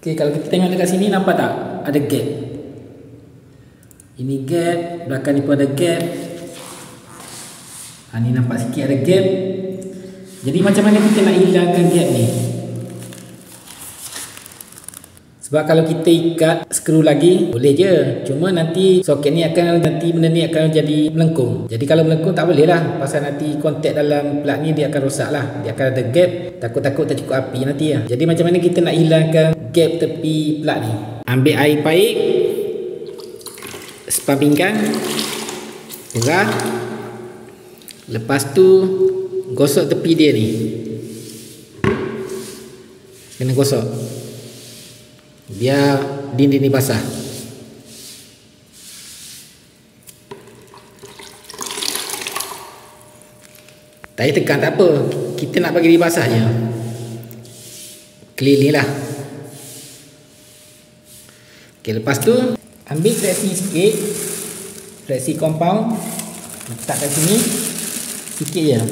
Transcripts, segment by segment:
Okey, kalau kita tengok dekat sini nampak tak? Ada gap. Ini gap, belakang ni pun ada gap. Ni nampak sikit ada gap. Jadi macam mana kita nak hilangkan gap ni? Sebab kalau kita ikat skru lagi boleh je. Cuma nanti soket ni benda ni akan jadi melengkung. Jadi kalau melengkung tak boleh lah. Pasal nanti kontak dalam plug ni dia akan rosak lah. Dia akan ada gap. Takut-takut tak cukup api nanti lah. Jadi macam mana kita nak hilangkan gap tepi plug ni? Ambil air paip, spam pinggan, perah. Lepas tu gosok tepi dia ni. Kena gosok biar dinding ni basah. Tak payah tekan, tak apa. Kita nak bagi dia basah je. Keliling lah. Okay, lepas tu ambil flexi sikit, flexi compound, letak kat sini sikit je.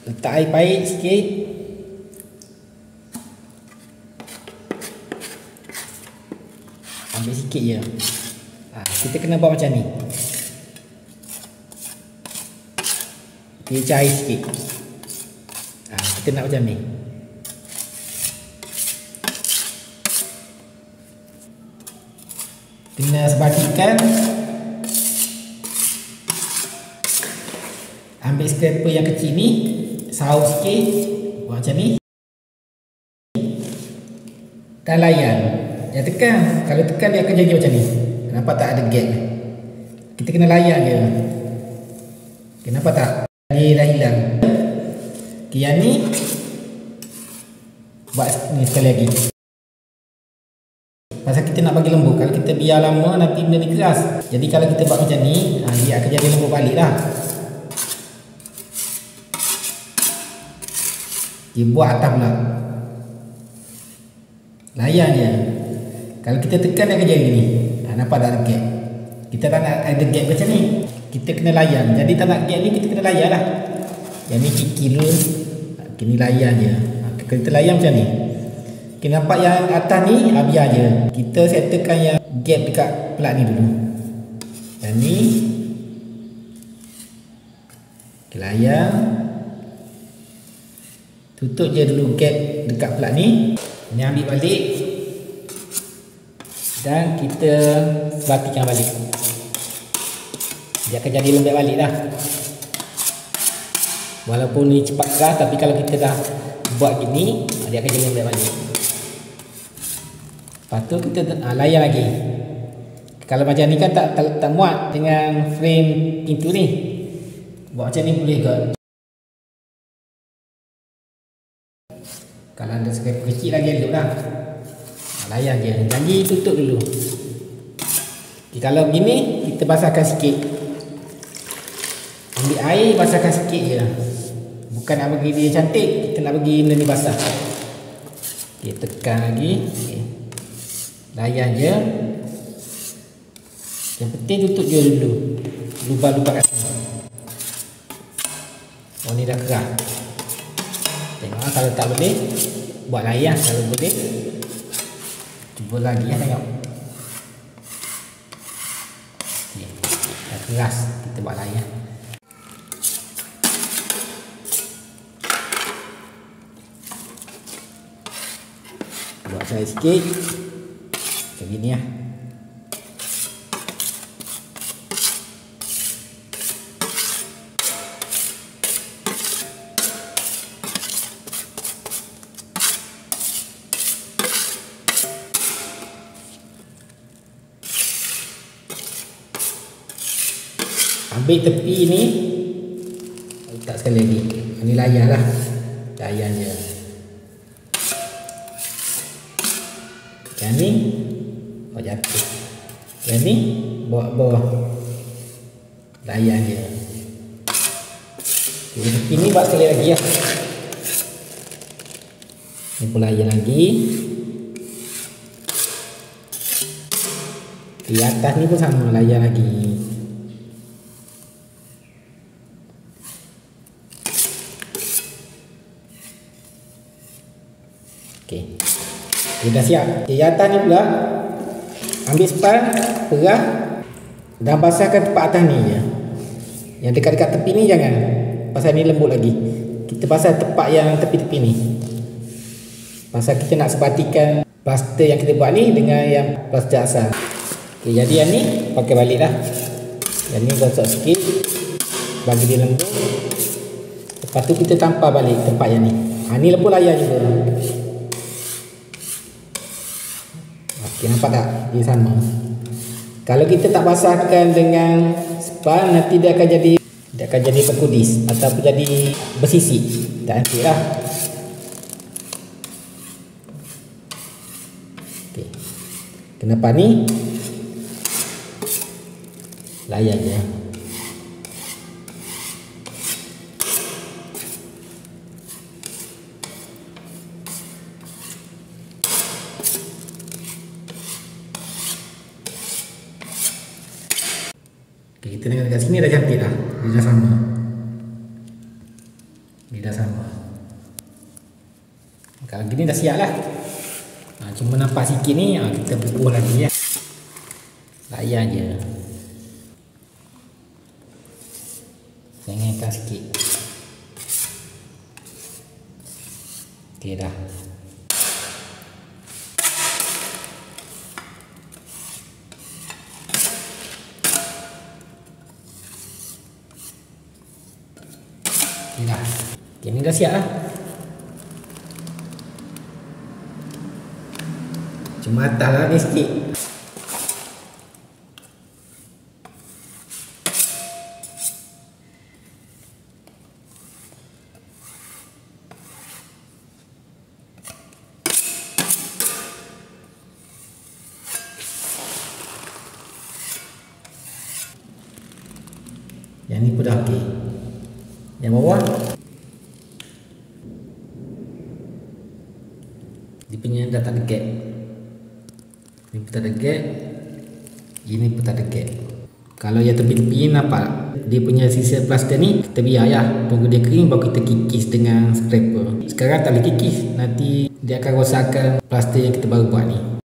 Letak air paip sikit. Ambil sikit je. Kita kena buat macam ni. Kita air sikit. Kita nak macam ni. Kena sebagikan. Ambil scraper yang kecil ni, saus sikit, buat macam ni. Dan layan. Jangan tekan. Kalau tekan dia akan jadi macam ni. Nampak tak ada gap? Kita kena layan je. Okay, nampak tak? Dia dah hilang. Okay, yang ni buat ni sekali lagi. Pasal kita nak bagi lembut. Kalau kita biar lama nanti benda ni keras. Jadi kalau kita buat macam ni, dia akan jadi lembut balik lah. Dia buat atas pula. Layan je. Kalau kita tekan dia akan jadi ni. Nampak tak ada gap? Kita tak nak ada gap macam ni. Kita kena layan. Jadi tak nak gap ni kita kena layan lah. Yang ni kikil dulu. Ni layan je. Kita layan macam ni. Okay, nampak yang atas ni biar je. Kita settlekan yang gap dekat plug ni dulu. Yang ni okay, layan. Tutup je dulu gap dekat plug ni. Ni ambil balik. Dan kita batikan balik. Dia akan jadi lembut balik dah. Walaupun ni cepat keras, tapi kalau kita dah buat gini, dia akan jadi lembut balik. Lepas tu kita layan lagi. Kalau macam ni kan tak muat dengan frame pintu ni. Buat macam ni boleh ke? Kalau ada sekali kecil lagi elok lah. Layan je. Janji tutup dulu. Okay, kalau begini kita basahkan sikit. Ambil air basahkan sikit je. Bukan nak bagi dia cantik, kita nak bagi benda ni basah. Okay, tekan lagi. Okay. Layan je. Yang penting tutup je dulu. Lubang-lubang kat sini. Ni dah keras. Tengok kalau tak boleh buat layan. Kalau boleh cuba lagi ya, tengok. Okay. Dah keras, kita buat layan. Buat saya sikit. Macam gini ya. Ambil tepi ni, letak sekali lagi. Ni layan lah. Layan je. Yang ni bawa jatuh. Yang ni bawa bawah. Layan je. Okay, tepi ni buat sekali lagi lah. Ni pun layan lagi. Di atas ni pun sama, layan lagi. Okey. Dia dah siap. Okey, yang atas ni pula ambil span, perah dan basahkan tempat atas ni je. Yang dekat-dekat tepi ni jangan. Pasal ni lembut lagi. Kita basah tempat yang tepi-tepi ni. Pasal kita nak sebatikan plaster yang kita buat ni dengan yang plaster asal. Okey, jadi yang ni pakai balik dah. Yang ni gosok sikit bagi dia lembut. Lepas tu kita tampal balik tempat yang ni. Ni lembut layar juga. Okey, nampak tak? Dia sama. Kalau kita tak basahkan dengan span, nanti dia akan jadi perkudis ataupun jadi bersisik. Tak cantik lah. Okey. Kenapa ni? Layan je. Okay, kita tengok dekat sini dah cantik dah. Dia dah sama. Dia dah sama. Kalau gini dah siap lah. Cuma nampak sikit ni, kita bubuh lagi ya. Layan je. Tengahkan sikit. Okey dah. Okey dah. Okey, ni dah siap lah. Cuma atas lah ni sikit. Yang ni pun dah okey. Yang bawah dia punya dah tak ada gap. Ni pun tak ada gap. Ini pun tak ada gap. Kalau yang tepi-tepi nampak dia punya sisa plaster ni, kita biar ya. Tunggu dia kering baru kita kikis dengan scraper. Sekarang tak boleh kikis. Nanti dia akan rosakkan plaster yang kita baru buat ni.